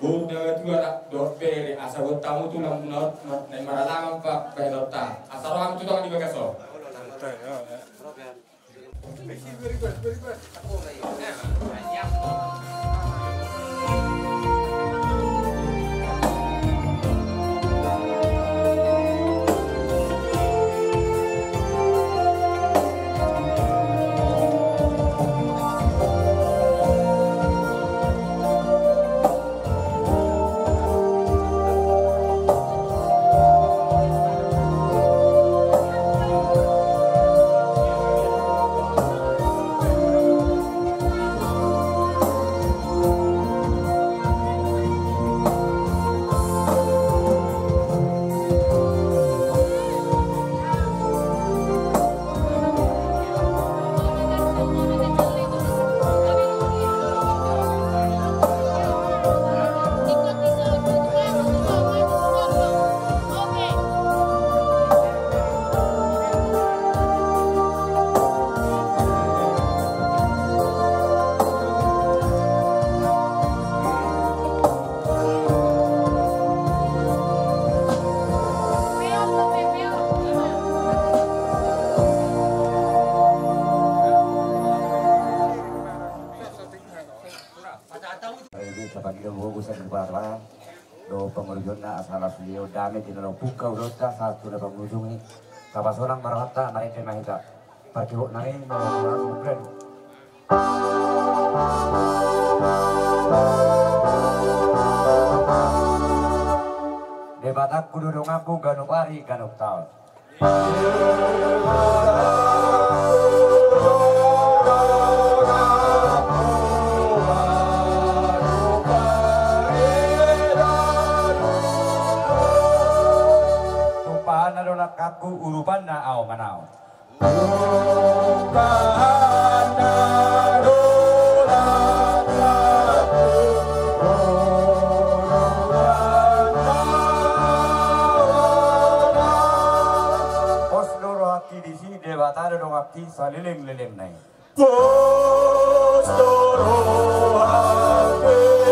Udah juga dot beri asa tamu tu lang not na maralangan pa pelota. Asa roham tu dong di bagaso. Very good, very good. do pengunjungnya asal beliau dami di dalam buka udah satu dapat mengunjungi kapas orang marata naik ke mahita pergi naik mau mungkin debat aku duduk aku ganuk hari ganuk tahun kaku urupan na aw manaw urupan na dolan kaku pos doro haki di sini dewata doro haki saliling-liling nai pos doro haki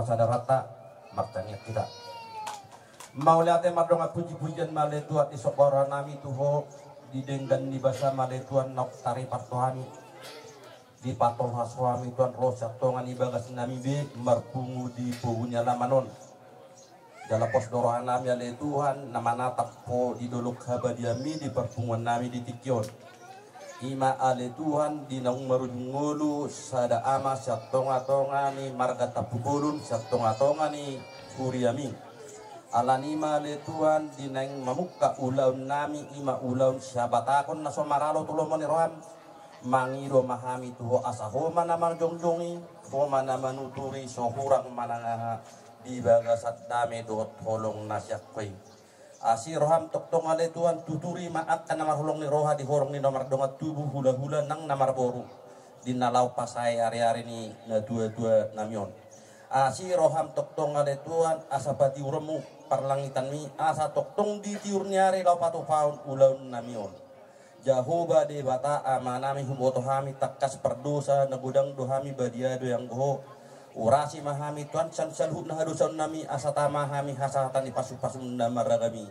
sadarata martanya kita mau lihat madonga puji-pujian maletuan isokora nami tuho didenggan di basa maletuan nok tari partohani di patol haswami tuan rosak tongan ibagas nami be marpungu di puhunya lamanon dalam pos dorohan nami aletuhan nama natap po di dolok habadiami di perpunguan nami di tikyon ima ale Tuhan dinang marunngulu sada ama satonga-tonga ni marga tapugulun satonga-tonga ni kuriami alanima ale Tuhan dinang mamukka ulaun nami ima ulaun syabatakon na somaralo tulomon roham mangiro mahami tuho asahoma na marjongjongi homa na manuturi sohurang manangaha di bagasat dame dot holong nasyakkoy asi roham toktong ale Tuhan tuturi maat kan namar hulong ni roha di horong ni nomor dongat tubuh hula-hula nang namar boru di nalau pasai hari-hari ni na dua-dua namion asi roham toktong ale Tuhan asa pati uremu parlangitan mi asa toktong di tiur nyari lau patu paun ulaun namion Jahoba de bata amanami huboto hami takas perdosa nagudang dohami badiado yang goho urasi mahami tuan san salhut na hadusan nami asatama hami hasatan di pasu-pasun namaragami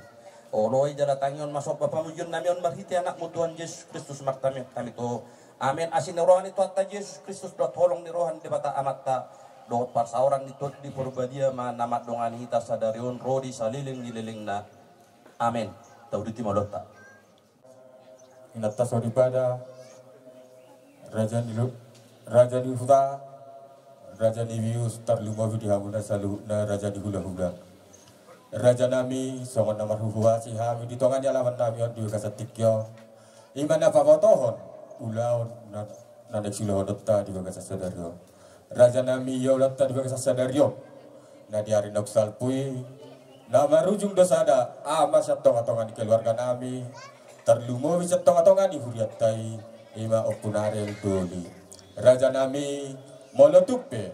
oloi jala tangion masok papamujon namion barhiti anak mutuan Yesus Kristus martami kami to amin asin rohani tuata Yesus Kristus dot holong ni rohan di bata amatta dot parsauran di tot di purbadia manamat dongan hita sadarion rodi saliling dililing na amin tauditi malota inatta soripada raja di huta raja di vius tarluma di hamuna salu na raja di hula-hula raja nami songon namar huhua si hami di tongan alaman nami on di kasatikyo iman na papotohon ulaon na neksilo dotta di kasasadaryo raja nami yo dotta di kasasadaryo na di hari noksal pui na marujung dosada ama sa tonga-tonga di keluarga nami tarlumo bisa tonga-tonga di huriatai ima opunare doli raja nami molotupe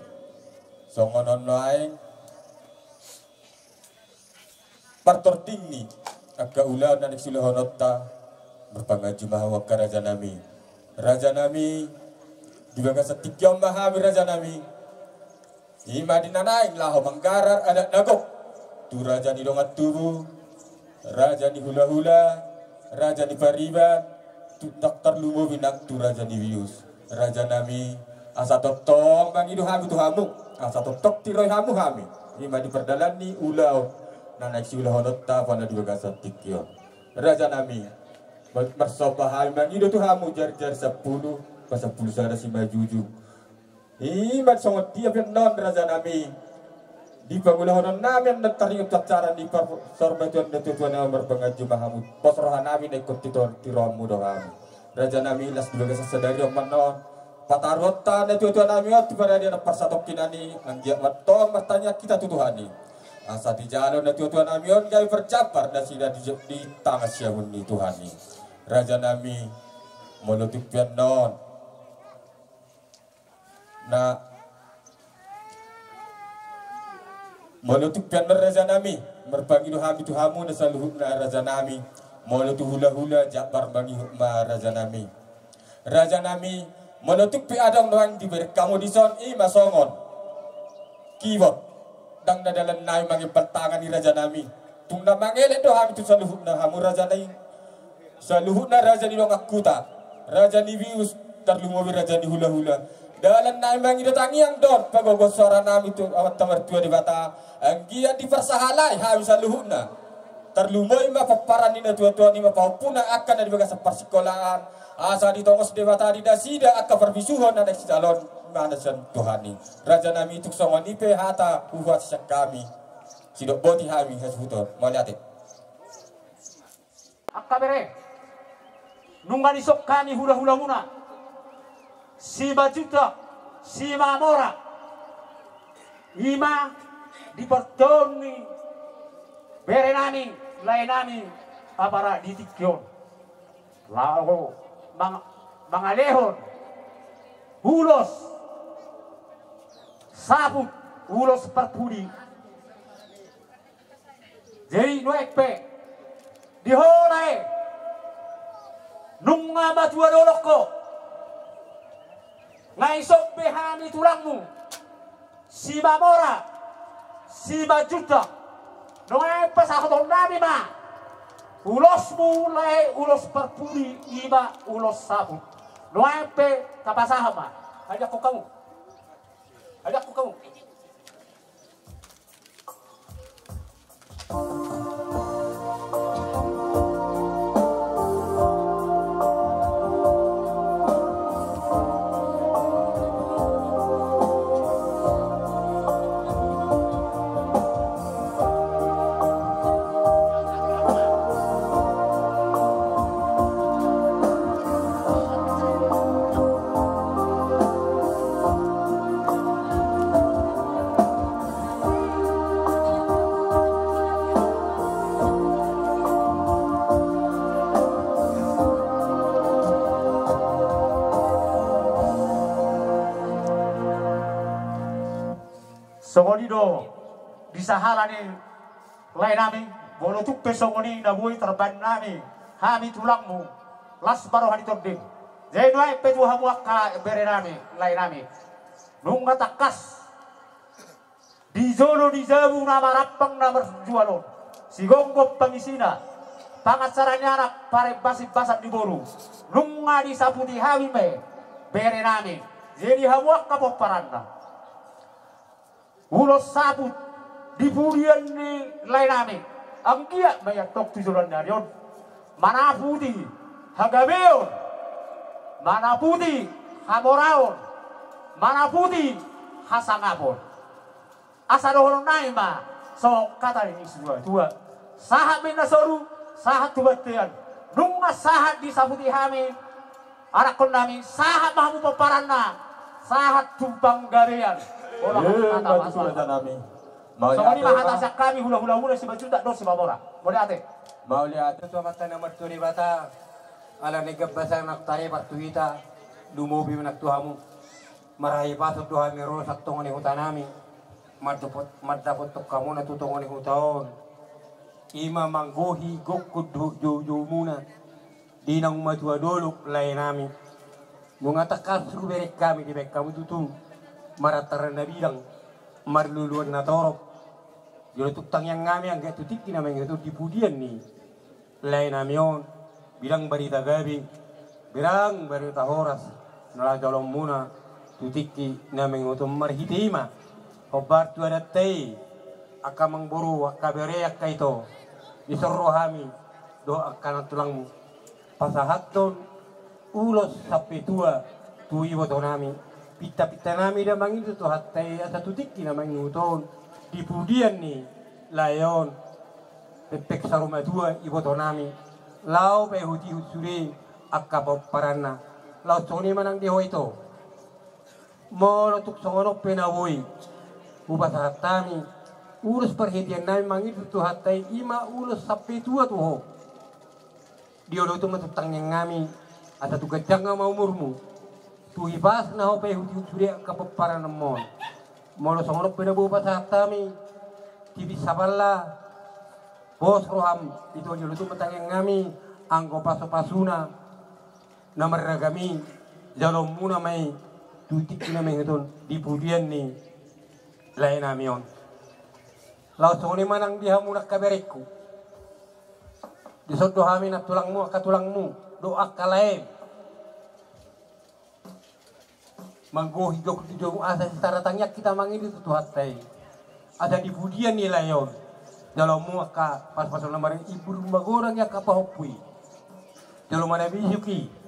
songonon laing partor tinggi agak ulah dan iksulahonotta berpangaju maha raja nami juga setikyo mahami raja nami ima dinanaing laho manggarar adat nagok tu raja ni dongat tubuh raja ni hula-hula raja ni pariban tu dokter lumo binak tu raja ni wius raja nami asa totong bangidu hamu tu hamu asa totok tiroi hamu hami ima diperdalan ni ulau nanak si ulah honotta pada dua gasa tikyo raja nami bersopa hami bangidu tu hamu jar-jar 10 pasal 10 sada si majuju ima songot tiap yang non raja nami di pangulahonon nami yang netaring cara di sorbatuan netutuan yang berpengaju mahamu posrohan nami nekut tiromu dohami raja nami las dua gasa sadari manon patarota netutuan nami ot pada dia persatokinani anggiat matong matanya kita tutuhani asa di jalan netutuan nami on gay bercabar dan sida di tangan siamun ni tuhani raja nami molutupian non na molutupian raja nami merpangidu hami tuhamu na saluhut na raja nami molutu hula-hula jabar bangi hukma raja nami menutup pi adang doang diberi kamu di son masongon keyboard dang nadalan nai mangi pertangan di raja nami tung na mangele do ham tu saluhut na hamu raja nai saluhut na raja ni dong akuta raja ni vius terlumowi raja ni hula-hula dalan nai mangi datangi yang don pagogos suara nami tu awat tamar tua di bata anggia di persahalai ham saluhut na terlumowi ma paparan ni na tua-tua ni ma paupuna akan ada bagas persekolahan asa ditongos dewata di dasida akka perbisuhon na si calon manasan Tuhani raja nami tuk songon ipe hata uhat sak kami sidok boti hami hasbuton maliate akka bere nungani sok kami hula-hula muna si bajuta si mamora ima di pertoni bere nami lain nami apara di tikyon lalu mangalehon hulos sabut hulos perpudi jadi nuekpe dihonai nunga matua dolokko ngaisok behani tulangmu si mamora si bajuta nuekpe sakoton nami ma ulos mulai ulos perpudi ima ulos sabut noempe kapasahama ajak ku kamu songonido di sahara ni lain nami bolo tupe songoni na bui terban nami hami tulangmu las baru hari tording jadi nuai petu hamu akka bere nami lain nami nunga takas di zolo di zabu nama rapang nama jualon si gonggop pangisina pangat saranya anak pare basip basat di boru nunga di saputi hami me bere nami jadi hamu akka poparanda ulos sabut di budian ni lain nami anggia maya tok tujuan narion mana putih hagabeon mana putih hamoraon mana putih hasangapon asadohon naima so kata ini dua sahat minasoru sahat tubatian nunga sahat di sabuti hami anak kondami sahat mahmu peparanna sahat tumpang garean orang kata masalah nami Songoni mahatasak kami hula-hula mula si baju tak dos si babora. Boleh ate? Mau lihat tu mata nomor turi bata ala negab basa maktare partuita dumubi menak tuhamu. Marahi pasok doha miro saktong ni hutanami. Madapot tok kamu na tutong ni hutaon. Ima manggohi gokkud jo muna. Dinang matua doluk lain nami. Mengatakan suku berek kami di bek kamu tutu. Marataran na bilang marluluan na torok. Jolo tuktang yang ngami ang gaya tutik kinamang itu dipudian ni. Lain nami on. Bilang barita gabi. Bilang barita horas. Nalajalom muna. Tutiki naming utum marhitima. Hobar tu ada tei. Aka mangburu aka bereak kaito. Isorohami. Do akan tulangmu. Pasahaton. Ulos sapi tua. Tui botonami. Pita-pita nami damang itu tu hatai. Asa tutiki naming uton. Dipudian ni. Layon. Pepek saruma tua ibotonami. Lau behuti husuri. Aka paparana. Lau soni manang diho ito. Molo tuk songono penawoy. Ubas hatami. Urus perhatian nami mangit tu hatai ima ulus sapi tua tuho. Diolo tu matutang yang ngami. Asa tu gajang nga maumurmu. Tu ibas na ho pehuti husuri aka paparan namon. Molo songono penawoy ubas hatami. Tibi sabala. Bos roham. Itu diolo tu matang yang ngami. Anggo paso-pasuna. Namar ragami. Jalom muna may. Tutik namin ito dipudian ni lain namion. Langsung ni manang diha muna kaberekku. Disod dohami na tulangmu akatulangmu doa kalaim. Manggohi jok di jok asa setara tangyak kita mangin itu tuhatai. Ada dipudian ni layon. Dalam mu aka pas-pasan lamarin ibu rumah gorang ya kapahopui. Dalam mana bisuki.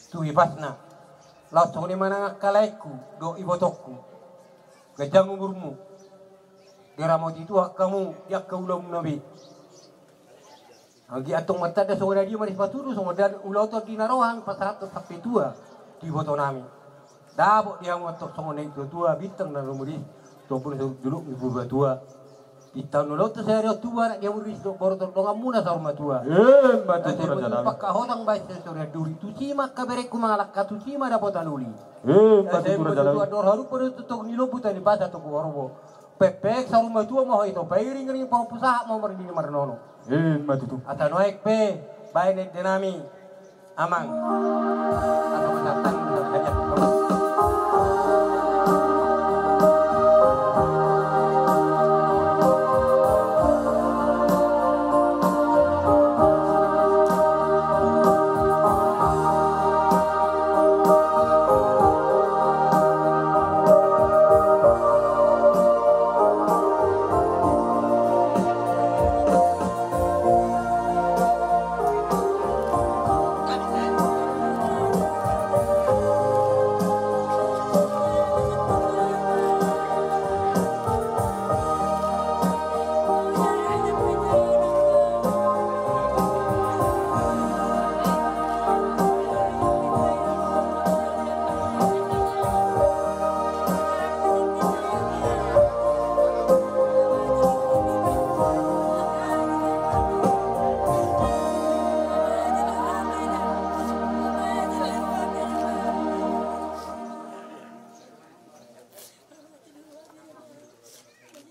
Tu ibasna langsung ni mana kalaiku do ibotokku gajang umurmu geramot itu hak kamu yak kaulam nabi agi atong mata da sora dia maris paturu so dan ulau to dinarohan pasat sampai tua di botonami dabok dia ngotok so nei tua bitang na rumuri to pun dulu ibu tua kita nulo tu saya tua nak dia uris do borot do ngamuna sa rumah tua Batu raja nami. Pakka hodang baik sore duri tu cima kaberek kumalak tu cima dapat anuli. Batu raja nami. Dor haru pada tutok nilo putar di basa tu kuwarobo. Pepek sa rumah tua mau itu pairing ring pang pusah mau merdi marnono. Batu tu. Ata noek pe baik nek denami amang. Atau kesatan hanya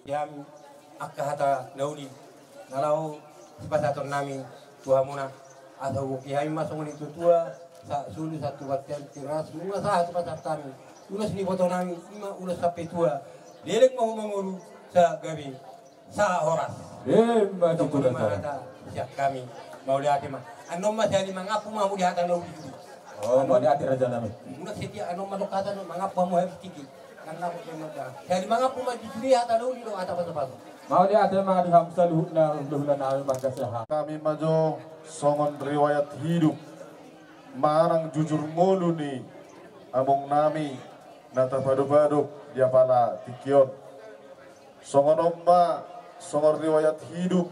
Yam akahata nauli nalau sepasaton nami tua muna atau buki hai masuk ni tua sa sulu satu batian tiras muna sa sepasat kami ulas ni foto nami ima ulas sampai tua delek mau menguru sa gabi sa horas Batu raja nami. siap kami mau lihat mah anom mas yani mangapu mau lihat nauli Oh, mau di raja nami. muna setia anom malokata mangapu mau habis tinggi karena aku memang jadi mangapu mau dilihat nauli do ata apa-apa. Mau di mah di hamsa luhna luhna nami magkasyaha. Kami maju songon riwayat hidup marang jujur ngolu ni among nami nata padu-padu dia pala tikion songon omma songon riwayat hidup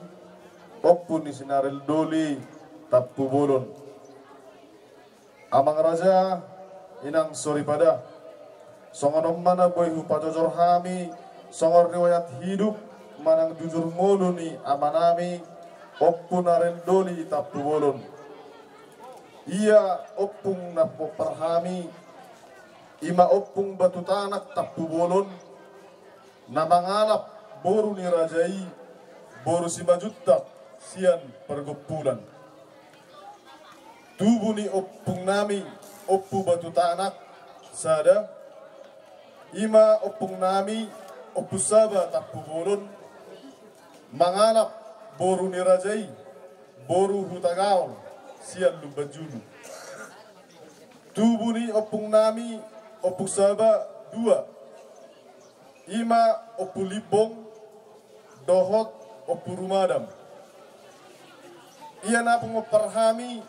oppun ni sinarel doli tapu bolon amang raja inang sori pada songon omma na boy hupajojor hami songon riwayat hidup manang jujur ngolu ni amanami oppun arel doli tapu bolon ia opung na poparhami ima opung batu tanak tapu bolon na mangalap boru ni rajai boru si majutta sian pergupulan tubuh ni opung nami oppu batu tanak sada ima opung nami oppu saba tapu bolon mangalap boru ni rajai boru hutagaon sian lubajulu tubuh ni opung nami opung saba dua ima oppu libong dohot oppu rumadam ia na pengoperhami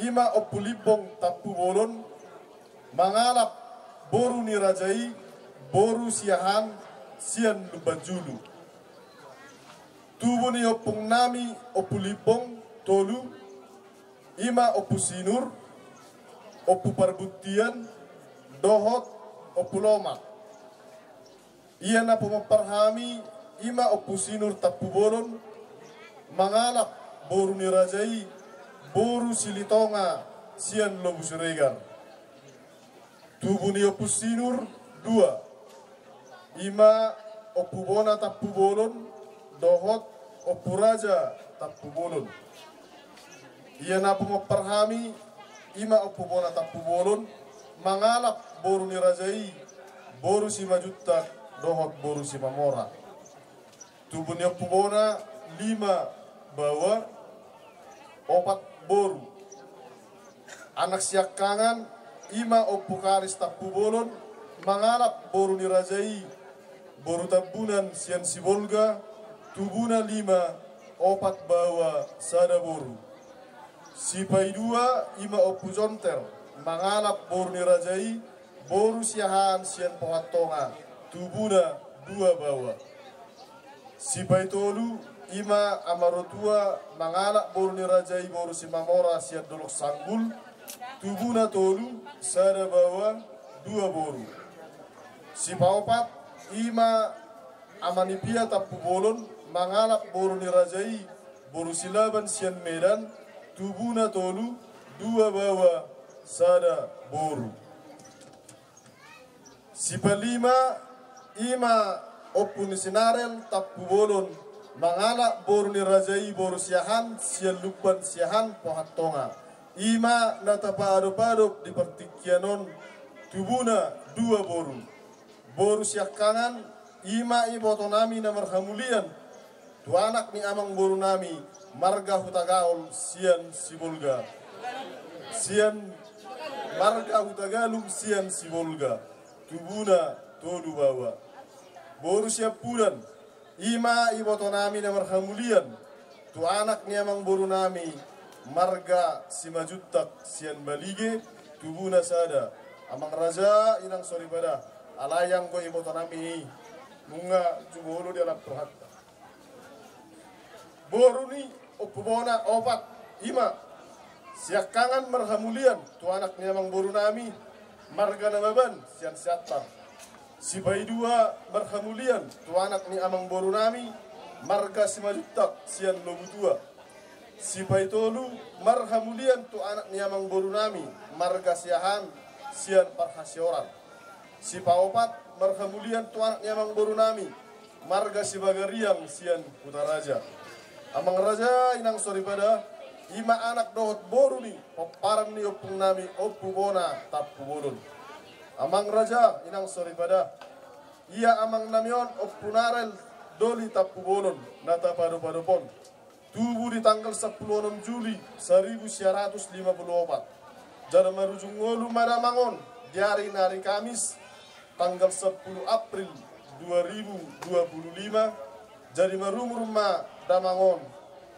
ima oppu libong tapu bolon mangalap boru ni rajai boru siahan sian lubajulu tubuh ni opung nami oppu libong tolu ima oppu sinur oppu parbutian dohot oppu lomak ia na pemaparhami ima oppu sinur tapu bolon mangalap boru ni rajai boru silitonga sian lobu siregar tubuh ni oppu sinur dua ima oppu bona tapu bolon dohot oppu raja tapu bolon ia na pemaparhami ima oppu bona tapu bolon mangalap boru ni rajai boru si majutta dohot boru si mamora tubuh ni oppu bona 5 bawa 4 boru anak siakangan ima oppu karis tapu bolon mangalap boru ni rajai boru tabunan sian sibolga tubuna 5 4 bawa sada boru sipai 2 ima oppu jonter mangalap boru ni rajai boru siahan sian pohatonga tubuna 2 bawa sipai tolu ima amarotua mangalap boru ni rajai boru si mamora sian dolok sanggul tubuna tolu sada bawa 2 boru sipai 4 ima amanipia tapu bolon mangalap boru ni rajai boru silaban sian medan tubuna tolu 2 bawa sada boru sipalima ima oppu ni sinarel tapu bolon mangalap boru ni rajai boru siahan sian lupan siahan pohatonga ima natapa adop-adop di pertikianon tubuna 2 boru boru siakangan ima ibotonami na marhamulian tu anak ni amang boru nami marga hutagaol sian sibolga sian marga hutagalum sian sibolga tubuna tolu bawa boru siap pudan ima ibotonami na marhamulian tu anak ni amang boru nami marga simajuttak sian balige tubuna sada amang raja inang sori pada alayang ko ibotonami munga jubolo di alam perhatta boru ni oppu bona 4 ima siakangan marhamulian tu anak ni amang boru nami marga namaban sian siatar sipai 2 marhamulian tu anak ni amang boru nami marga simajuttak sian lobu 2 sipai tolu marhamulian tu anak ni amang boru nami marga siahan sian parhasioran sipai 4 marhamulian tu anak ni amang boru nami marga sibagariang sian putaraja amang raja inang sori pada ima anak dohot boru ni paparan ni opung nami oppu bona tapu bolon amang raja inang sori pada ia amang namion oppu narel doli tapu bolon nata padu-padupon tubuh di tanggal 10 Juli 1954 jana marujung ngolu madamangon di hari Kamis tanggal 10 April 2025 jadi marumruma damangon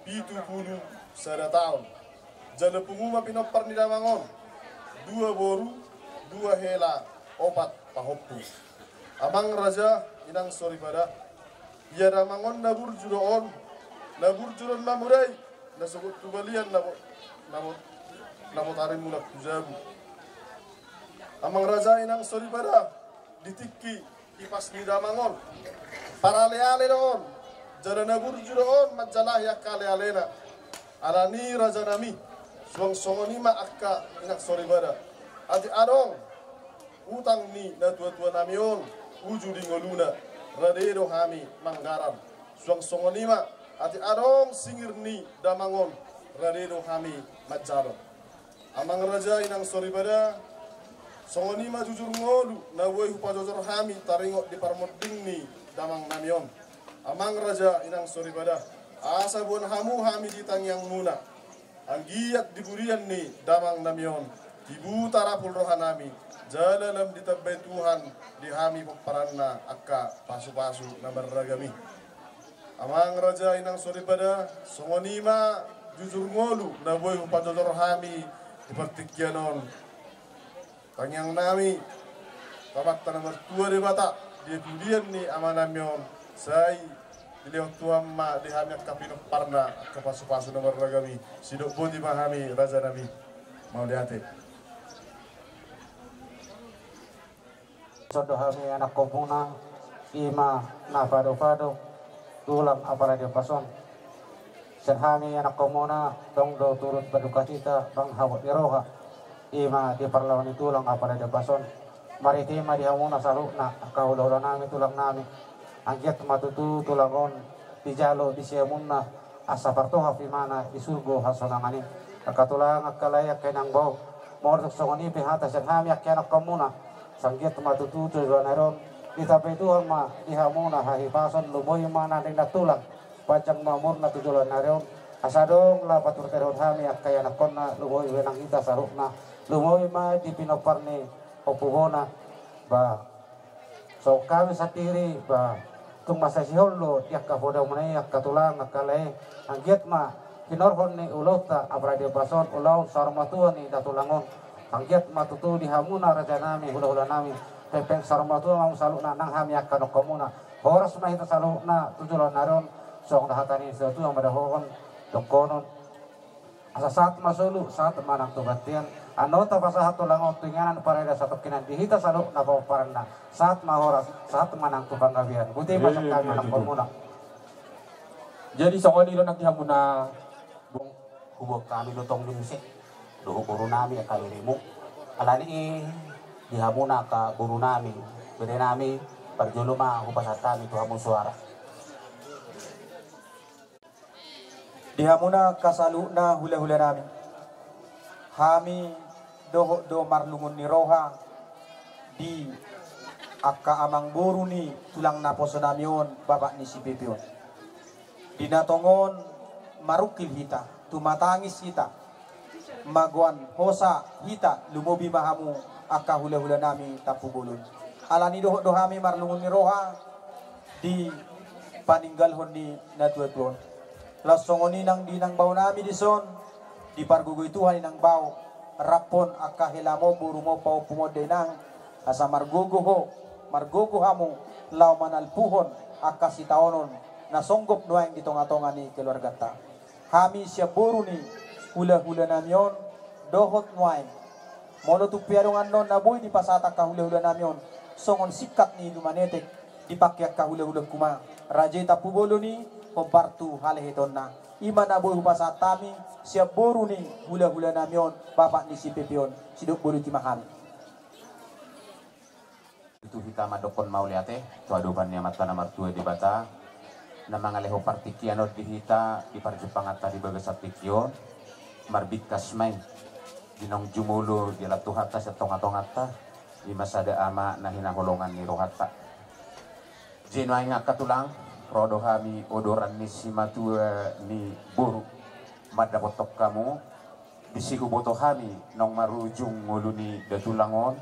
pitu bulu sada tahun jana penguma pinopar ni damangon 2 boru 2 hela 4 pahoppu amang raja inang sori pada ia damangon nabur judoon mamurai nasukut tubalian namo tarim mulak tujabu amang raja inang sori pada ditikki kipas ni damangon para leale doon jana nabur judoon majalah ya kale alena alani raja nami suang songonima akka inak sore bada ati adong utang ni na tua-tua namion uju di ngoluna radedo hami manggaran suang songonima ati adong singir ni damangon radedo hami majaro amang raja inang sore bada songonima jujur ngolu na woi hupajojor hami taringok di parmoding ni damang namion amang raja inang sore bada asa buan hamu hami di tangyang muna anggiat di burian ni damang namion ibu tarapul rohanami jalalam ditabay Tuhan di hami paranna akka pasu-pasu na beragami amang raja inang sore pada songonima jujur ngolu na boy hupajojor hami di pertikyanon tangyang nami tabat tanah mertua di bata di burian ni amanamion say dilihat tuam ma dihami kapino parna ke pasu-pasu nomor ragami sidok pun dipahami raja nabi mau lihat Sodo kami anak komuna ima na fado tulang apalagi pason serhami anak komuna dong do turut berduka cita bang hawat iroha ima di parlawan tulang apalagi pason maritima di hamuna salukna kaulah nami tulang nami anggiat matutu tulangon di jalo di siamunna asa partoha mana di surgo hasonangani kakatulang akalayak kenang bau mortok songoni pihata serhami anak komuna sanggiat matutu tujuan aron ditapai Tuhan ma dihamuna hahipason lumoy mana ning tulang pajang mamur na tujuan aron asadong lapatur terhon hami kaya nakonna lumoy wenang kita sarukna lumoy ma dipinoparni opuhona ba so kami satiri ba tung masa siholo tiak kapoda manay katulang akalay anggiat ma kinorhon ni ulota abrade bason ulaw sarmatuan ni datulangon anggiat matutu di hamuna raja nami hula-hula nami pepeng sarmatu mau salukna nang hami akan komuna horas mahita salukna tujulan naron sok dahatani sesuatu yang badahon dokonon asa saat masulu saat manang tubatian anota pasahat tulangon tinganan pareda satu kinan dihita saluk na paranda saat mahoras saat manang tubang gabian buti masak kami manang komuna jadi sokoni lo nanti hamuna hubung kami lutong dimusik doho buru nami ka irimu alani di hamuna ka buru nami bere nami perjuluma hupasatami tu hamun suara di hamuna kasaluna hula-hula nami hami doho do marlungun ni roha di akka amang buru ni tulang naposo namion bapak ni si Pepion dinatongon marukil hita tumatangis hita maguan hosa hita lumobi mahamu akka hula-hula nami tapubulun alani doho hami marlungun ni roha di paninggal honi na tuwa-tuwa lasongoni nang dinang bau nami di son di pargugoy Tuhan inang bau rapon akka hilamo buru mo pau pumode nang asa margugo hamu law manalpuhon akka sitaonon na songgop nuang di tonga-tonga ni keluarga ta hami siya buru ni hula-hula namion dohot nuay mono tu piarungan non naboy di pasata ka hula-hula namion songon sikat ni lumanetek dipakyak ka hula-hula kuma raja tapubolo ni pempartu halehiton na ima naboy hupasatami siap boru ni hula-hula namion bapak ni si Pepion sidok bolu timahal itu kita madokon mauliate tu aduban niamat kana martua di bata na mangaleho partikiano di hita di parjepangata di bagasat tikion marbit kasmain dinong jumulo di latuhata sa tonga-tongata di masada ama na hinaholongan ni rohata jinuay nga katulang rodo hami odoran ni si matua ni buru madapotok kamu bisiku boto hami nong marujung ngulu ni datulangon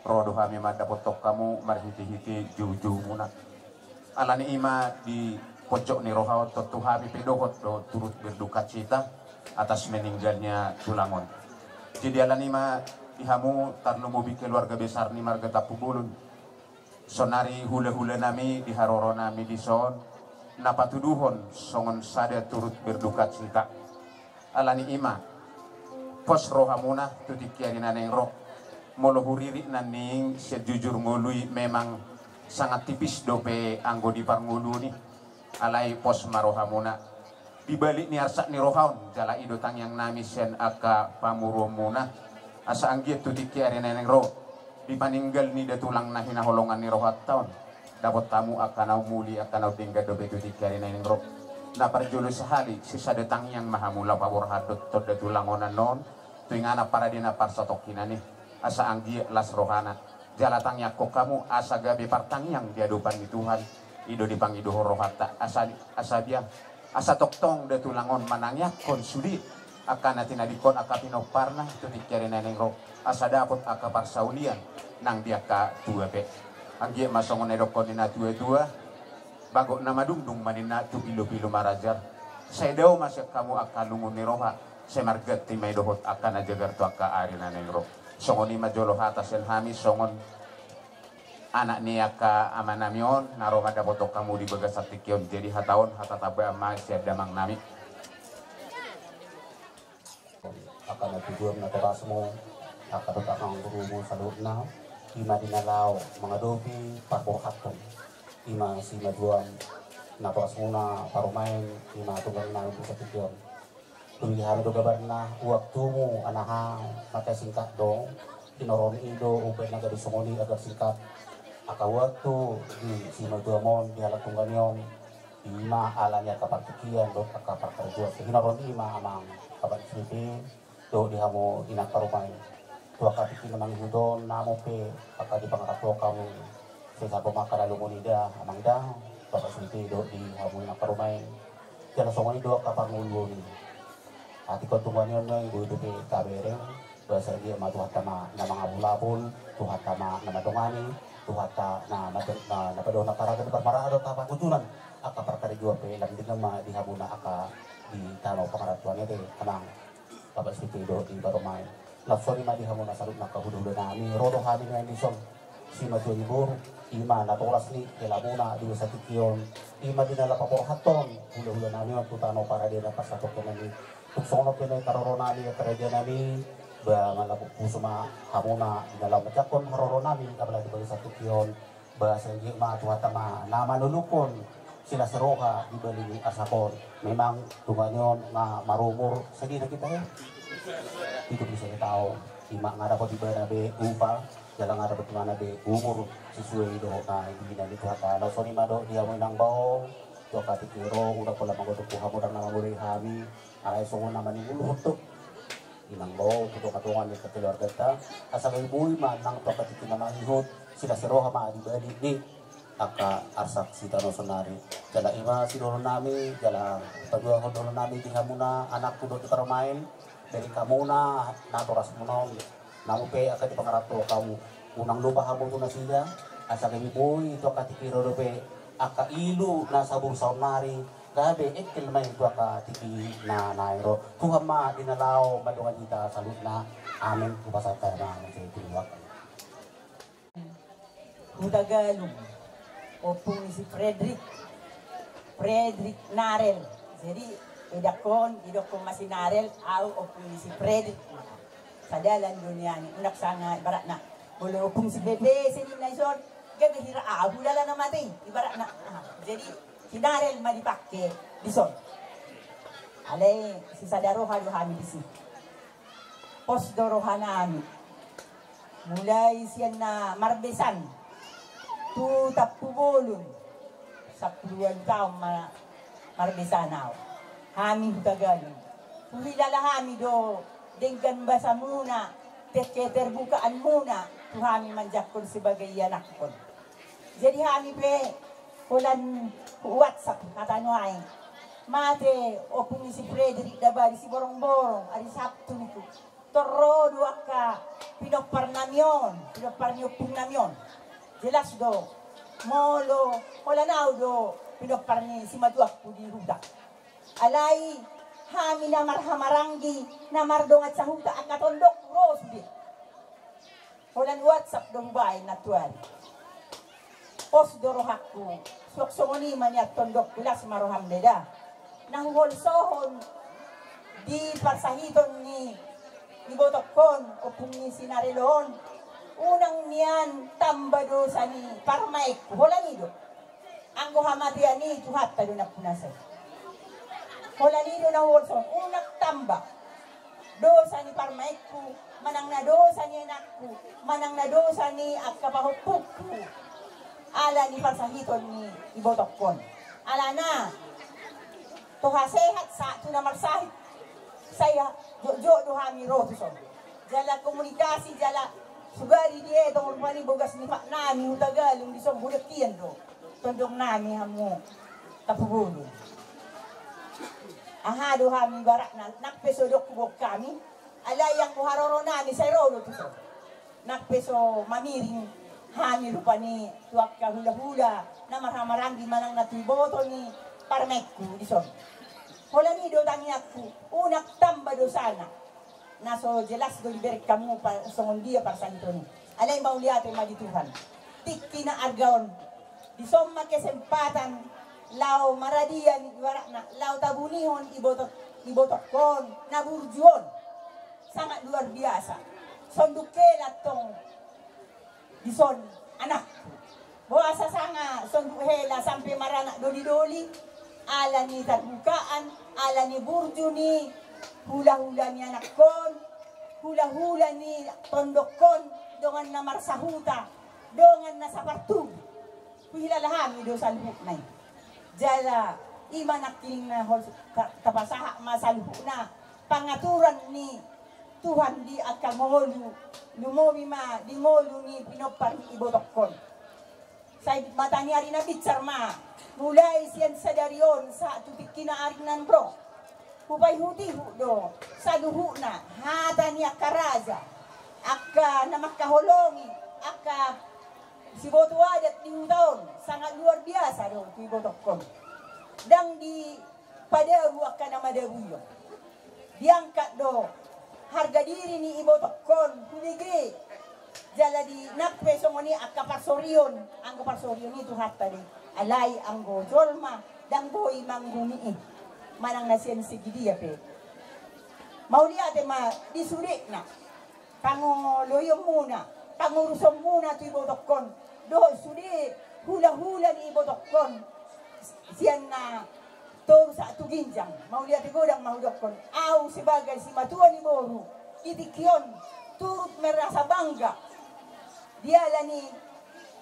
rodo hami madapotok kamu marhiti-hiti juju muna alani ima di pojok ni roha totu hami pedohot do turut berduka cita atas meninggalnya tulangon. Jadi alani ma dihamu tarno mobi keluarga besar ni marga tapubulun. Sonari hula-hula nami diharoro nami di son napatuduhon songon sada turut berduka cita. Alani ima pos rohamuna tutikiani naneng roh molohuriri naning sejujur ngului memang sangat tipis dope anggo di parngulu ni alai pos marohamuna di balik ni arsak ni rohaun jala ido tang yang nami sen aka pamurumuna asa anggiat tu tiki ari neneng ro dipaninggal ni datulang na hinaholongan ni rohat taon dapat tamu akan au muli akan au tinggal do betu tiki ari neneng ro na parjulu sehali sisa datang yang mahamula pabor hadot to datulang onan non tuingana para dina parsotokina ni asa anggiat las rohana jala tang yakko kamu asa gabe partang yang diadupan di Tuhan ido dipangido rohata asa dia asa toktong de tulangon manangnya konsudi akan natin adikon aka pinoparna itu dikiri neneng ro asa dapot aka parsaulian nang dia ka dua pe anggie masongon edokon ina dua bagok nama dungdung manina tu pilu marajar saya dao masih kamu aka lungun ni roha saya marget timai dohot akan ajagar tu aka ari neneng ro songoni majolo atas el hamis songon anak ni aka amanamion naro mada botok kamu di bagas atikion jadi hataon hatatabe ama siap damang nami akan tujuan na terasmo akan takang gurumo salutna ima dinalaw mga dobi parbohaton ima si majuan na terasmuna parumain ima tunggal na sa atikion tulihan do gabarna waktumu anaha mata singkat dong tinoron ido upay na gadi sumoni agar singkat aka waktu di Simaduamon di halat tungganion ima alanya kapartikian do aka parkarjua hinaron ima amang kapartiki do di hamo inak parumay to aka tiki menang hudon namo pe aka di pangarato kamu sesa pemakara lumunida amang dah bapak senti do di hamo inak parumay jala songoni do aka panguluni ati ko tungganion no ibu do pe kabereng bahasa dia matuhatama namang abulabul tuhatama nama dongani tuhata na napadona paraga parmarado tapa kutunan aka perkara jua pe lang din nama di habuna aka di tanaw pangaratuan ete kanang bapak sitido di baromay lapsori ma di hamuna salut na kahudulo nami rodo hamin na indison si matulibur ima na toras ni kelabuna di sa tikion ima dinala paporhaton hula-hula nami ang tutanaw para din na pasatok nami tuksono pinay karoronami at karagyan nami ba malapok puso ma hamuna dalam majakon haroro namin apalagi bagi satu kion bahasa gi ma tuhatama na manulukon sila seroha di bali asakon memang tunganyon na marumur segi na kita ya itu bisa kita tahu ima ngada ko di bana be upa dalam ngada betul mana be umur sesuai do na ibina di tuhata na soni mado dia mo nang bao to katikiro udah pala magoto ko hamura na mamuri hami ay songo naman ni ulutok inang lo tuto katungan ni keluarga ta asa kay buhi man nang to katiki na mahihot sila si roha ma di bali ni aka arsak si tano sonari jala ima si dolo nami jala pagwa ko dolo nami di hamuna anak ko do di paramain dari kamuna naturas munon namu pe aka di pangarato kamu unang lupa habo na sila asa kay buhi to katiki ro pe aka ilu na sabong sonari gabe ekil may tua ka tiki na nairo tuhama dinalao madungan kita salut na amin kupasata na sa tinuwak Tagalog opung si Frederick Narel jadi idakon masih Narel au opung si Frederick sa dalan dunia ni unak sana ibarat na boleh opung si Bebe sini na ison gabe hira dala na mati ibarat na jadi Narel malipake dison. Ale si sadaroha kami di sini. Pos doroha nami. Mulai siyan na marbesan. Tu tapubulun. Sa puluhan taong marbesan ako. Hami Tagalog. Kuhilala hami do. Denggan basa muna. Terbukaan muna. Tu hami manjakon sebagai anak kon. Jadi hami pe. Kulan WhatsApp katanuay mate opung si Frederick dabari si borong-borong ari Sabtu niku toro dua ka pinoparnamion namion jelas do molo wala na do pinoparni si maduak pudi huda alai hami na marhamarangi na mardongat sa huda akatondok rosdi kulan WhatsApp do bay natural pos dorohaku soksongoni maniat tondok gelas maroham deda nang holsohon di parsahiton ni botokon opung ni sinarelon unang niyan tambado sa ni parmaik holan ido anggo hamatian ni tuhat tado na punasay Holanino na Wilson, unak tamba. Dosa ni Parmekku, manang na dosa ni anakku, manang na dosa ni akapahupukku. Ala ni parsahiton ni ibotokon. Ala na, tuha sehat sa ito na marsahit. Saya, jojo dohami rotuson. Jala komunikasi, jala sugari dia itong urmani bogas ni Pak Nami, utagalong disong budakian do. Tondong nami hamu tapugulo. Ahado hami barak na nakpesodok kubok kami. Alayang kuharoro nami sa rolo tuso. Nakpeso mamiring hami rupa ni tuak kahula-hula na marhamarang di manang natuiboto ni Parmekku disong. Hola ni do tangiakku, unak tamba do sana. Naso jelas do liberik kamu songon dia parsanto ni. Alay mauliate magi Tuhan. Tikki na argaon. Disomma kesempatan lau maradian ibaratna lau tabunihon ibotokon naburjuon. Sangat luar biasa. Sondukelat tong dison anak. Boasa sanga sondukela sampai marana doli-doli. Ala ni terbukaan, ala ni burju ni hula-hula ni anak kon, hula-hula ni tondok kon, dengan na marsahuta, dengan na sapartug. Kuhilalahami do sa luhuk na jala, ima nakiling na kapasaha masaluhuk na, pangaturan ni Tuhan di akamolu, lumowi ma, di ngolu ni pinopar ibotok kon. Sa matanya rin na bitsar ma, mulai siyan sa darion sa tupik kinaarinan bro. Hupay huti do sa luhu na hata niya karaza. Aka na makaholongi, aka si boto adat di utaon. Sangat luar biasa do ti botok kon. Dang di padaru aka na madabuyo. Diangkat do harga diri ni ibotok kon huligri. Jala di nakpe songoni aka parsorion. Anggo parsorion itu hatta di alay anggo jolma dang boy manggumi manang nasian segidi ya pe mau lihat ma disurik na kango loyong muna kango rusom muna tu ibotokon do sudi hula-hula ni ibotokon sian na tor sa tu ginjang mau lihat godang mahudokon au sebagai si matua ni boru itikyon turut merasa bangga dia lani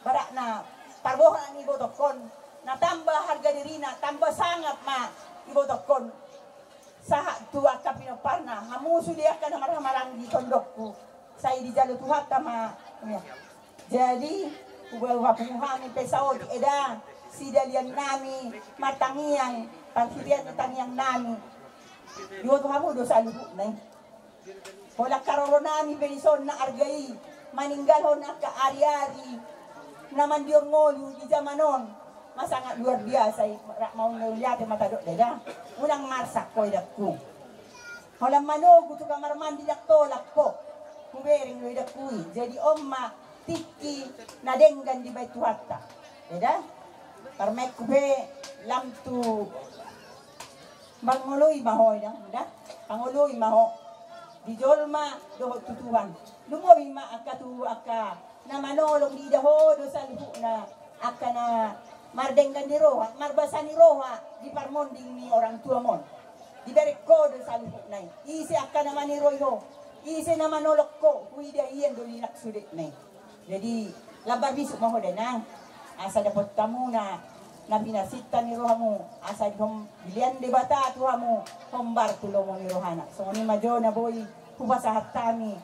barak na parbohan ni ibotokon natambah harga diri na tambah sangat ma ibotokon saha tua kapino parna hamusu dia kan marang-marang di tondokku saya di jalur tuhat ma jadi ubawa penguhami pesao di eda si dalian nami matangiang pangkirian matangiang nami dua tuhamu dosa luhuk nai hola karoro nami penison na argai maninggal hon ka ari-ari naman dior ngolu di zamanon masangat luar biasa mau ngeliat mata dok deda unang marsak ko idakku holam manogu tu kamar mandi dak tolak ko kubering lo idakku jadi omma tikki nadenggan di baitu hatta deda parmek kube lam tu bangoloi mahoy dah pangoloi maho di jolma do tutuhan lumoy ma akatu aka na manolong di daho do sa luhuk na aka na mardenggan di roha marbasa ni roha di parmonding ni orang tua mon di bereko do sa luhuk na isi aka na maniroyo isi na manolok ko kuida iyan do linak sulit na jadi labar bisuk maho na asa dapat kamu na binasita ni roha mo asa dihom bilian de bata tuha mo hombar tulo mo ni rohana so ni majo na boy kubasahat kami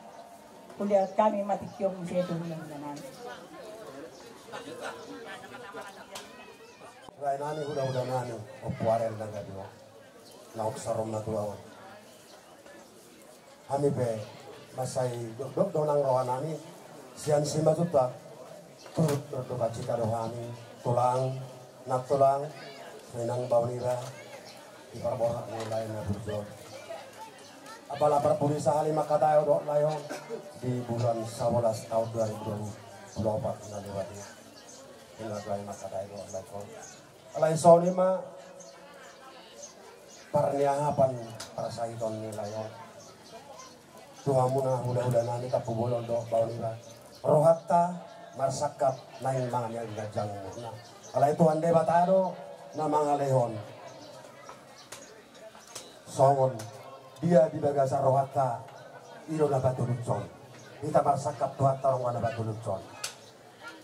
kuliah kami matikyong siya tulang nanan. Lain nani udah nani opuaren dan gadino nauk sarom na tuawan. Kami be masai dok donang rohanani sian sima juta turut berdoa cita rohani tulang nak tulang senang baunira di parborak mulai na burjo. Apalah perpurisa lima kata dok layon di bulan 11 tahun 2024 na lewat ini. Tinggal lima kata dok layon. Alay soni ma parniahapan para sahiton ni layon. Tuhan muna hula-hula nani kapubulon dok baunira. Rohatta marsakap naing mga yang gajang muna. Alay Tuhan de batado na mga lehon. songon dia di bagasa rohata iro na batulutson kita marsakap tuhat tarong wana batulutson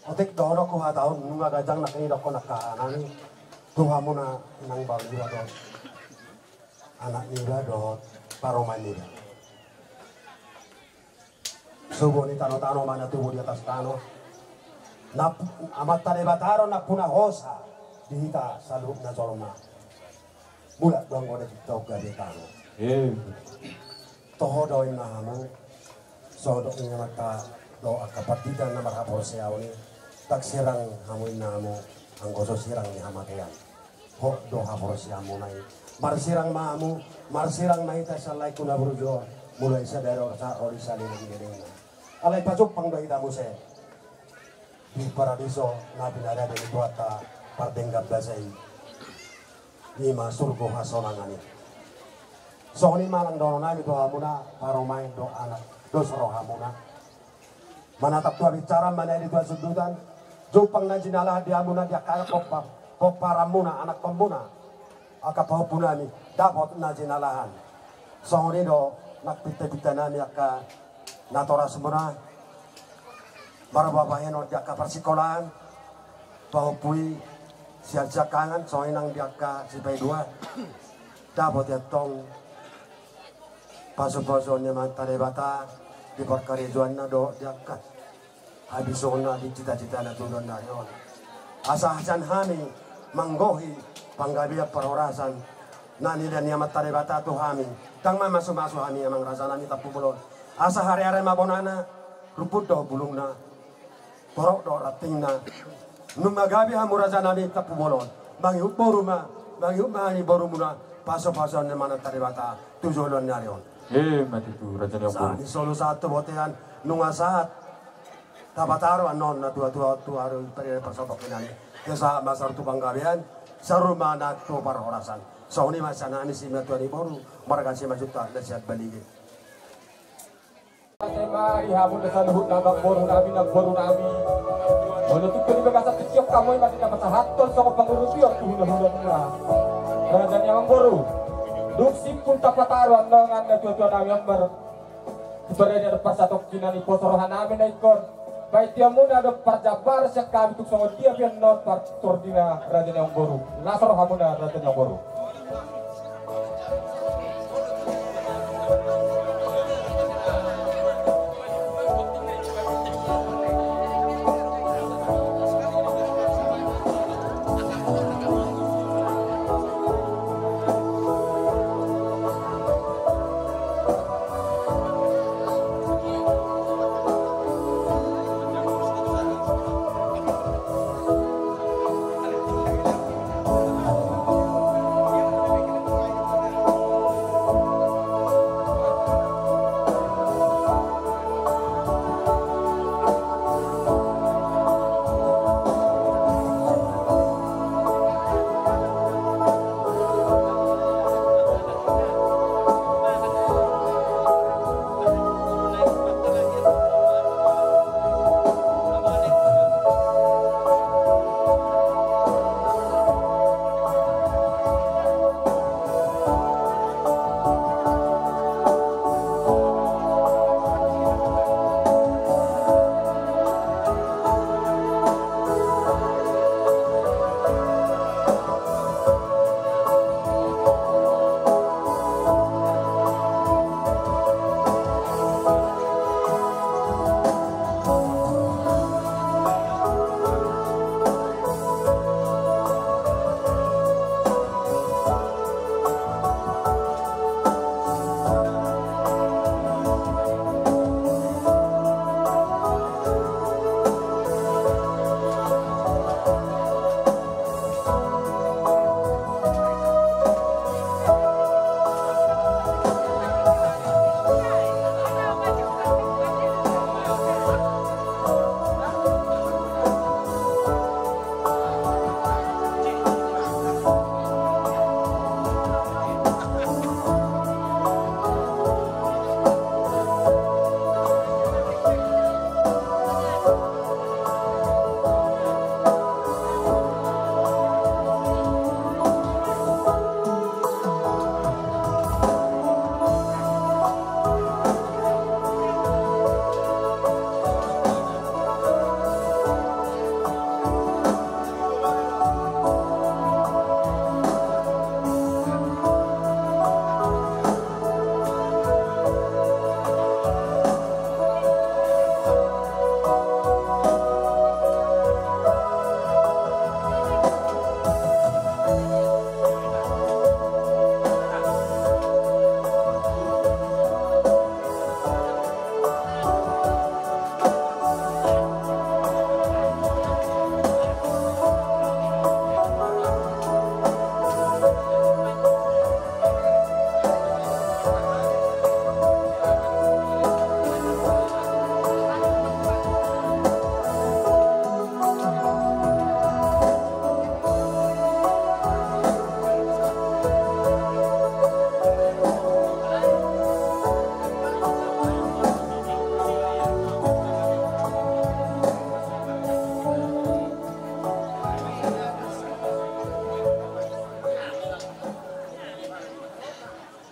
otik dono ko hataon nunga gajang nak ini doko nakaanani tuhamu na inang bang nila dot anak nila dot paroman nila subo ni tano-tano mana tubuh di atas tano amat tade bataro na puna hosa dihita salub na soloma mula doang kode kita gabe tano toho doin nahamu so do inga mata do akapatita na marhapor siyaw ni tak sirang hamuin namu anggoso sirang ni hamakean ho do hapor siyamu nai marsirang maamu marsirang naita salai kuna burjo mulai sa dero sa orisa ni ngedena alai pacuk pang do itamu se di paradiso na pinada de tuata pardenggap basai lima surgo hasonangani soni malang dono na do hamuna paromai do anak do soro hamuna manatap tua bicara mana di tua sudutan jupang na jinala di hamuna dia kaya poparamuna anak pembuna akapahupuna ni dapat na jinalahan soni do nak pita-pita nami aka natora semuna baru bapaknya no dia ka persikolahan pahupui siap kangen soalnya nang diaka sipai dua dapat ya tong paso-pasonya mantare bata di perkarijuan na do diaka habis ona di cita-cita na tulon na yon asa hasan hami manggohi panggabia perorasan nani dan niamat tare bata tu hami tang ma masu-masu hami emang rasa nami tapu bulon asa hari-hari mabonana ruput do bulungna torok do ratingna numagabi hamuraza nami tapu bolon mangiup boruma mangiup mahani borumuna paso-paso ne mana tare bata tujolon nyarion mati tu raja yang sa ni solo satu botean nunga saat tabataro anon na tua-tua aro pare pasopok nani desa masar tu banggabian saruma na to parorasan so ni masana ni si matuani boru marga si majuta nasihat balige tema ihabun desa luhut nabak boru nami untuk itu bagasa kecil kamu masih dapat haton sama pengurus tiap hulu-hulu raja yang boru duk simpul tapataruan dengan tujuan nami yang berada di pasatok kinani posorohan nami na ikon baik dia muna ada parjabar sekali tuk sama dia biar not partor dina raja yang boru nasor hamuna raja yang boru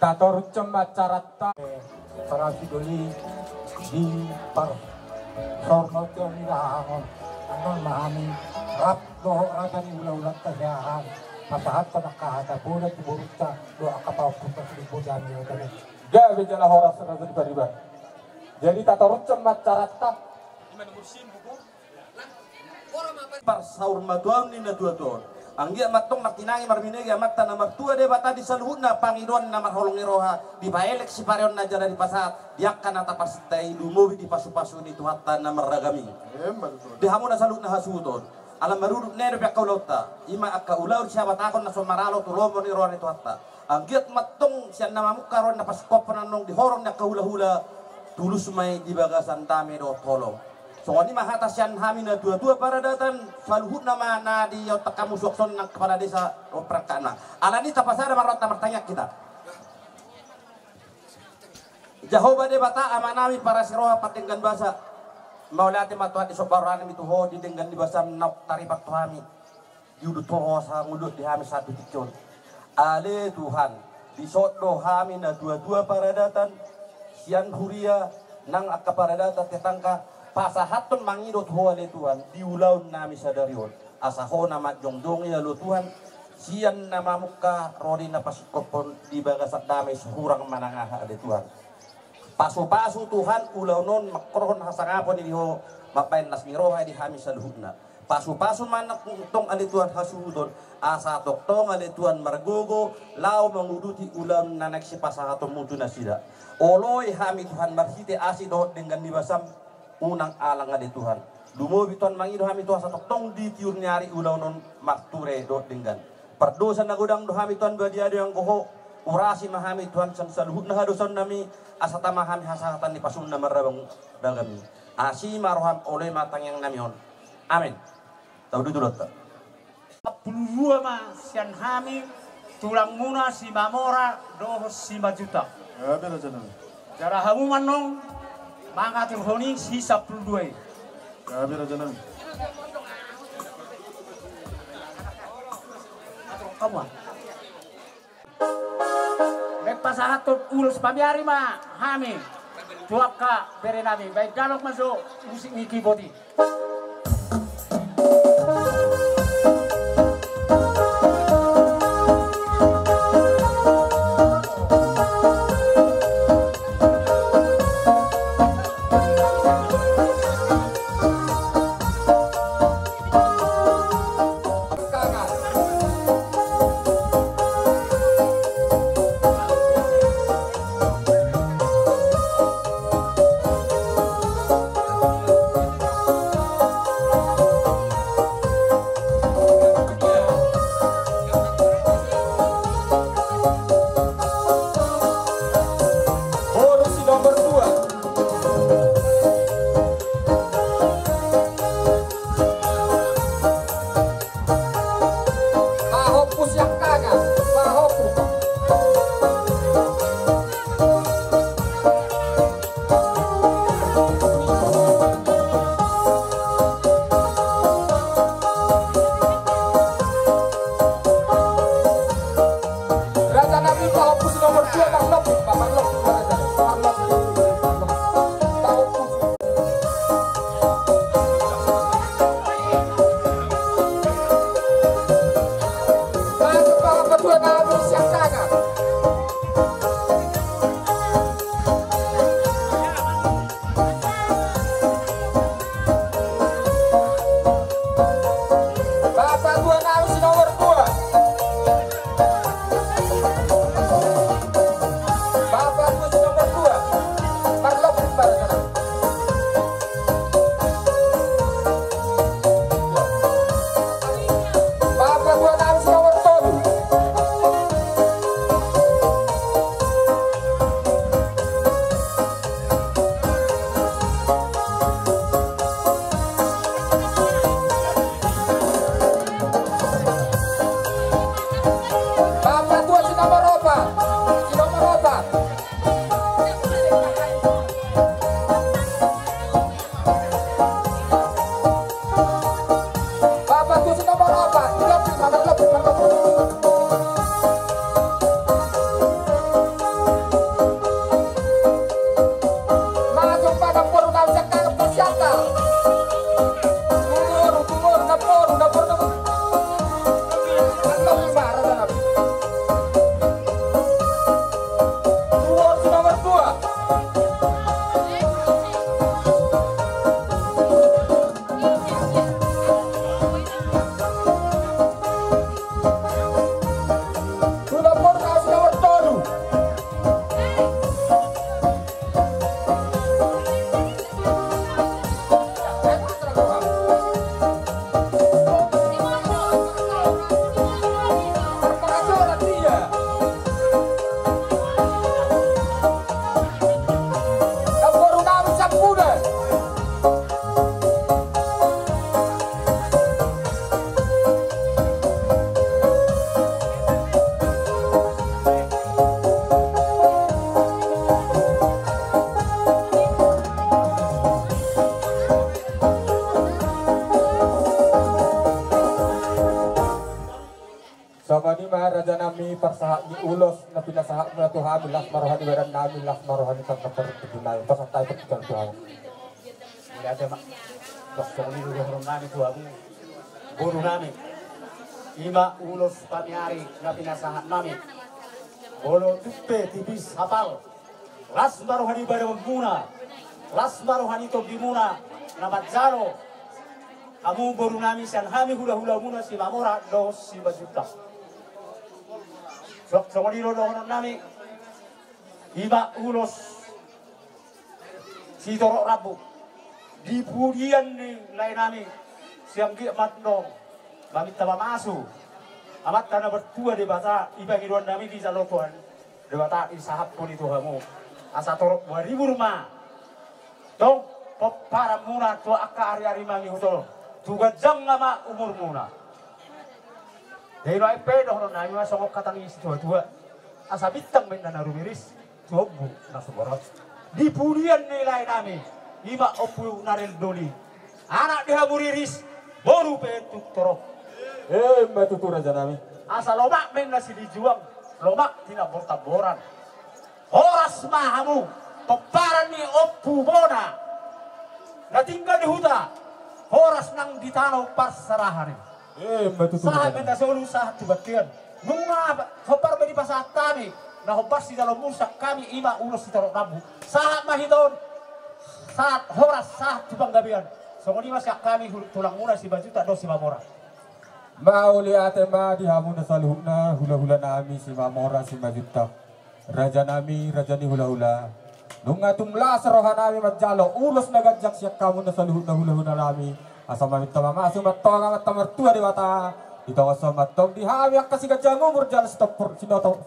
Tator cemat carata para sidoli di par sorno nilaon anon mahami rap do ragan ulah-ulah tajahan pasahat ka nakahata puna tiburukta do akapaw punta sa libudan niyo kami. Ga bejala horas raja di bariba. Jadi tator cemat carata par saur maduam ni na tuaton. Anggia matong martinangi marminegi amatta na martua de bata di saluhuna pangidon na marholong iroha di baelek si pareon na jana di pasat diakkan ata pastai dumubi di pasu-pasu ni tuhatan na maragami di hamuna saluhuna hasuton alam maruduk nero pia kaulota ima akka ulaur siapa takon na somaralo tulomo ni roha ni tuhatta anggiat matong sian nama mukaron na paskop nanong di horong na kahula-hula tulus may di bagasan tame do tolong. So ini mah hatasian hamina dua-dua para datan saluhut nama na di otak kamu suakson ng kepala desa oprakana. Alani tapasada marota martanya kita. Jahoba de bata amanami para siroha patinggan basa. Maulati matuhan di sobaran itu ho di dengan di basa nak taripat tuhami. Yudut ho sa ngudut di hami satu tikon. Ale Tuhan di sodo hamina dua-dua para datan sian huria nang akaparadata tetangka pasahatun mangidot hoa le Tuhan diulaun nami sadarion asaho nama jongjong ya lo Tuhan sian nama muka rodi na pasikopon di bagasak damai surang manangah le Tuhan pasu-pasu Tuhan ulaunon makrohon hasangapon ini ho mapain nasmiroha di hami saluhutna pasu-pasu manak tong ale Tuhan hasudon asa toktong ale Tuhan margogo lau menguduti ulam nanak si pasahaton mutu nasida oloi hami Tuhan marsite asidot dengan dibasam unang alang nga di Tuhan. Dumubi tuan mangido hami Tuhan sa toktong di tiur nyari ulaunon makture do dengan. Perdosa na gudang do hami Tuhan badiado yang goho. Urasi mahami Tuhan sang saluhut na hadosan nami asata mahami hasahatan ni pasun na marabang dagami. Asi maroham oleh matang yang namion. Amin. Tahu dulu tak? 42 ma sian hami tulang muna si mamora do si majuta. Ya, benar jangan. Cara hamu manong mga turhoni si 12. Ya, benar jangan. Kamu. Nagpasahatot ulos pamiyari ma hami. Tuwak ka bere nami. Baik dalok masuk musik ni keyboardi. Songoni ma raja nami persahat ni ulos na pinasahat na Tuhan las marohani badan nami las marohani sa perkebunan pasatay perkebunan Tuhan. Lihat ya mak, dokter ini udah orang nami Tuhan, guru nami. Ima ulos pamiari na pinasahat nami. Bolo tupe tipis hafal. Las marohani badan muna, las marohani tobi muna na majalo. Kamu guru nami siang kami hula-hula muna si Mamora dos si Bajuta. Sok diro orang nami iba ulos si Torok Rabu di pudian ni lain nami siang dia matno bagi taba masu amat tanah bertua di bata iba kiruan nami di Salotuan di bata isahap pun itu kamu asa Torok 2000 rumah dong para muna tua akka hari-hari mangi hutol juga jang nama umur muna. Dari no pedo hono nami ma songok katang isi tua asa bitang men na rumiris jobu na suborot di pulian nilai nami ima opu narel doli anak dia muriris baru petuk torok Matutu raja nami asa lomak men na si dijuang lomak tina bortaboran horas mahamu peparan ni opu bona na tinggal di huta horas nang ditano parsarahan sahat minta solu sahat dibatian nunga hopar bedi pasat kami nah hopar si dalam musak kami ima ulos si Torok Rabu sahat mahiton saat horas sahat dibanggabian songoni masak kami tulang muna si Bajuta do si Mamora mau lihat ma dihamun saluhna hula-hula nami si Mamora si Bajuta raja nami raja ni hula-hula nunga tumla serohan nami majalo ulos nagajak siak kamu saluhna hula-hula nami asama minta mama asuma tonga mata mertua di mata itu asama tong di hawi kasih gajah ngumur jalan stop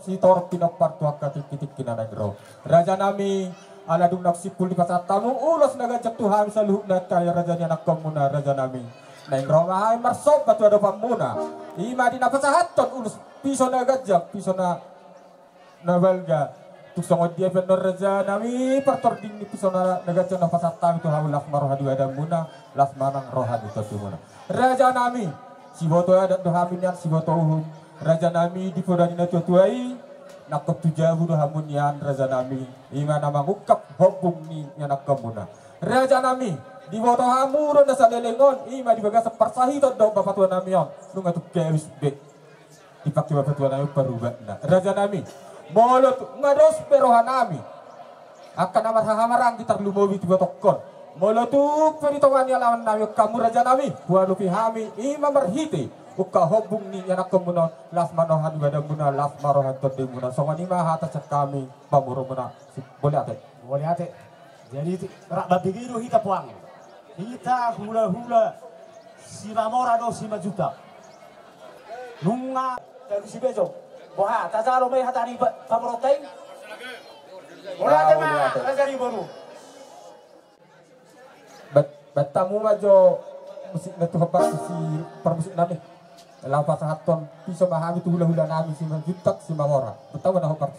si Torok pinok partua katik kina negro raja nami ala dung nak sipul di pasar tamu ulos nagajak Tuhan saluh nak kaya raja anak komuna raja nami naing roma hai marsop batu ada pamuna ima di napasahaton ulos piso nagajak piso na nabalga Tusong dia benar raja nami partor ding ni pisona nagacon na pasata itu hawlak marohadi ada muna las manang rohadi itu muna raja nami si boto ada dohamin yan si boto uhum raja nami di podani na tuai nakot tujahu dohamun yan raja nami ima nama ngukap hobung ni yanak muna raja nami di boto hamuro na sa lelengon ima di bagas parsahito do bapatuan nami yon nunga tu kewis be dipakai bapatuan nami perubah na raja nami molot ngados perohan nami akan amat hamarang kita lumowi tiba tokon molotu peritongan lawan nami kamu raja nami walupi hami ima merhiti uka hobung ni anak kemunon las manohan badang muna las marohan todeng muna songan ima hata cek kami pamuro muna boleh ate jadi rak babigiru hita puang hita hula-hula si Mamora do si Bajuta nunga dari si Bejo wah, tajaro may hatari pamorotay. Wala na rajari baru. Batamu majo musik natu hapas si permusik nami. Lapas haton piso mahami tu hula-hula nami si Bajuta si Mamora. Betamu na hapas.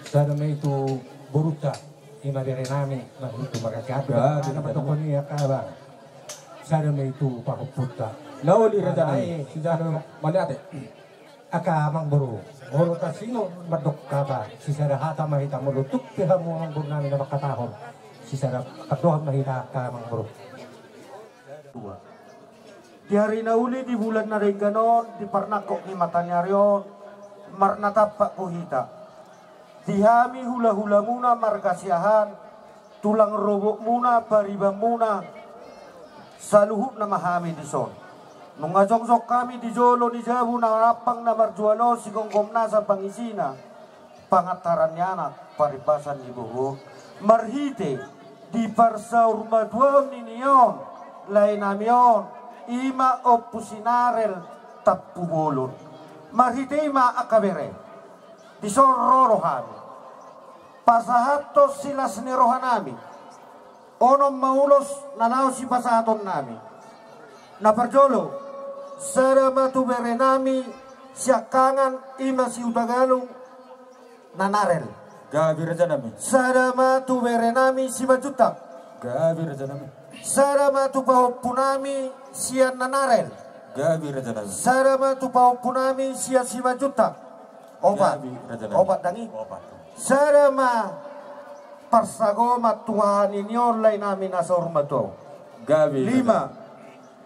Sadame itu buruta ima dari nami itu makakada di nama toko ni akaba sadame itu pakuputa Nauli raja nami sudah maliate aka mang buru buruta sino madok kaba si sarahata mahita mulutuk piha mo ang burnami na makatahon sisara katuham na hina ka mang bro. Di hari nauli di bulan na rin ganon, di parnakok ni Matanyaryon, marnatapak kuhita. Di hami hula-hula muna markasiahan, tulang robok muna, paribang muna, saluhut na mahami di son. Nung ajongsok kami di jolo ni Jabu na rapang na marjualo sigong komna sa pangisina, pangataran niya anak, paribasan ni buhok, marhite, di parsaur maduan ni niyon, lain namyon, ima opusinarel tapubulon. Marhite ima akabere, di sororohan, pasahatos sila senirohan namin, onom maulos nanaw si pasahaton namin. Naparjolo, sarama tubere nami siakangan ima si utagalong nanarel. Gabi raja nami. Sarama tubere nami si majutak. Gabi raja nami. Sarama tupahopunami siya nanarel. Gabi raja nami. Sarama tupahopunami siya si majutak. Obat. Gabi raja nami. Obat dangi. Obat. Sarama parsagoma Tuhan ini online namin nasa urmato. Gabi. Lima.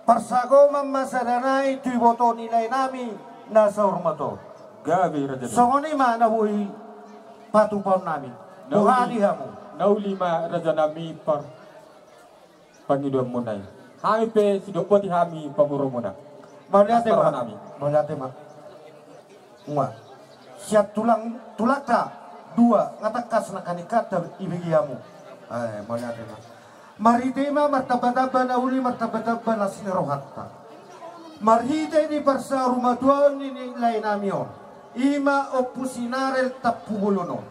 Parsagoma masaranay tu boto nilay namin nasa urmato. Gabi raja nami. So ni mana buhi patupon namin. Buhali hamu. Naulima raja nami par pangiduan munay. Hami pe sidopoti hami pamuro muna. Malihat Asparuhan ma. nami. Malihat ma. Uma. Siap tulang tulaka dua ngatakas na kanikat ibigiamu. Ay malihat ma. Maritema martabadaba na uli martabadaba na sinirohatta. Marhite di parsa rumaduan ni nilay namyon. Ima opusinarel tapubuluno.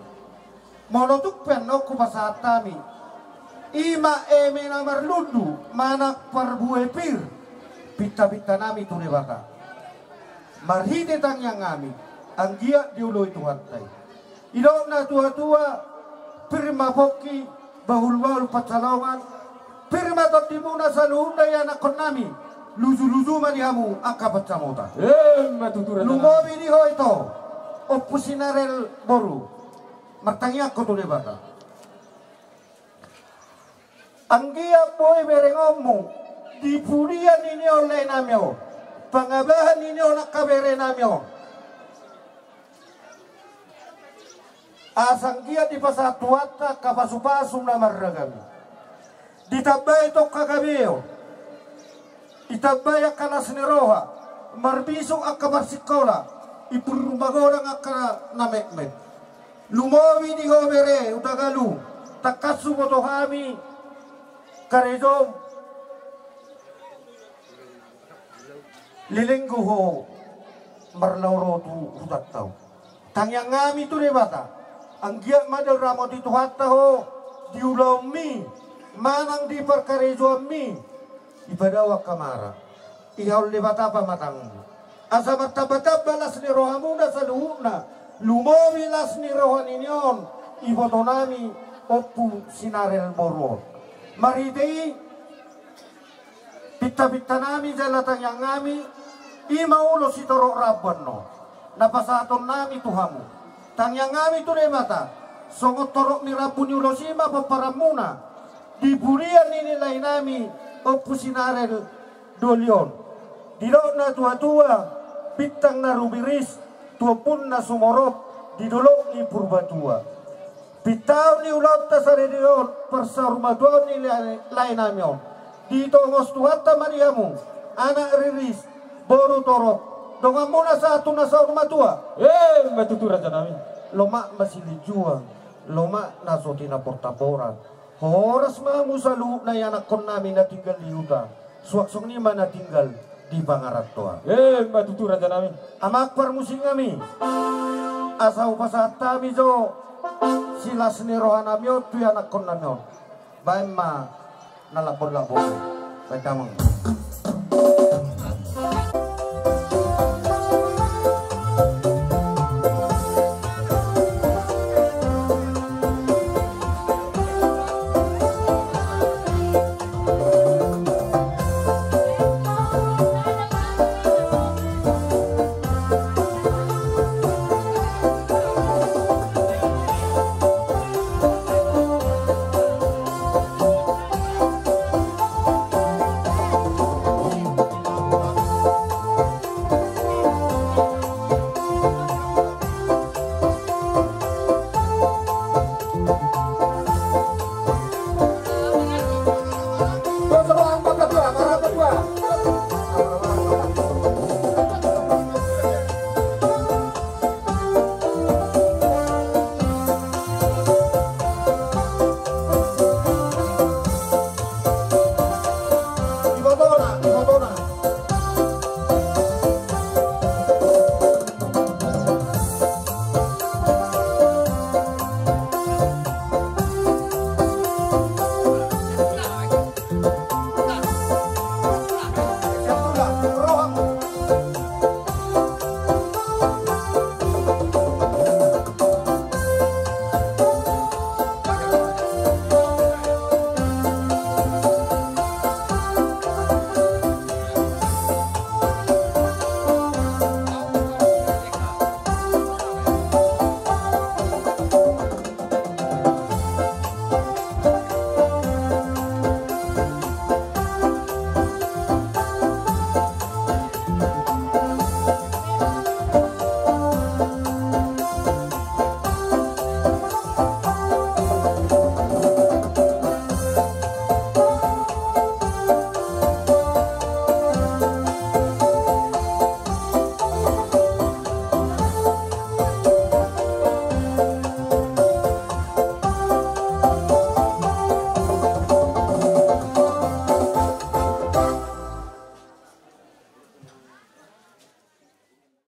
Monotuk penok kupasatami. Ima eme na marlundu manak parbuepir. Pita-pita nami tunibaka. Marhite tang yang ngami. Anggia diuloy Tuhan tay. Idok na tua-tua pirma poki bahul-bahul pacalongan. Pirma tadi muna sa luhunda yan akon nami. Luzu-luzu manihamu angka pacamota. Matuturan. Lumobi di ho ito. Opusinarel boru. Martangya ko tunibaka. Anggia boy berengomu. Dipulian ini oleh namyo. Pangabahan ini oleh kabere namyo. Asang dia di pasatuata kapasupasum na maragami. Ditabay ito kagabiyo. Itabay akana siniroha. Marbisong akabarsikola. Ipurumagorang akana namekmet. Lumawi ni Hobere utagalu. Takatsu motohami. Karejom. Lilinggo ho. Marlauro tu hutatau. Tangyang ngami tu debata. Ang giyak madal ramo di tuhata ho. Diulaw mi. Manang di perkarejo mi. Ibadawa kamara. Ihaw debata pa matang. Asa martabata las ni rohamuna sa luhuna. Lumowi las ni rohan inyon. Ibotonami opu sinarel moron. Maritei. Pita-pita nami jalatang yang ngami. Imaulo si torok rabon no. Napasaton nami tuhamu. Tangyang ngami tu mata. Songot torok ni rabun yulo sima paparamuna. Diburian ini nilai nami. Opu sinarel dolion. Dilo na tua-tua. Bintang na rubiris. Tuapun na sumorop. Didolok ni purbatua. Bitaw ni ulap ta sa redion. Persarumadon ni lain nami. Dito ngos tuhata mariamu. Anak riris. Boru torok. Dongan muna sa ato na sa urmatua. Matuturan dyan namin. Loma masilijuan. Loma nasoti na portaboran. Horas mamu sa luhut na yan akon namin na tinggal di yuta. Suwaksong ni man na tinggal di bangarat toa. Matuturan dyan namin. Amak parmusing kami. Asaw pasatami jo. Sila senirohan namyo. Tu yan akon namyo. Bayan ma nalapor-lapor. Baik tamang.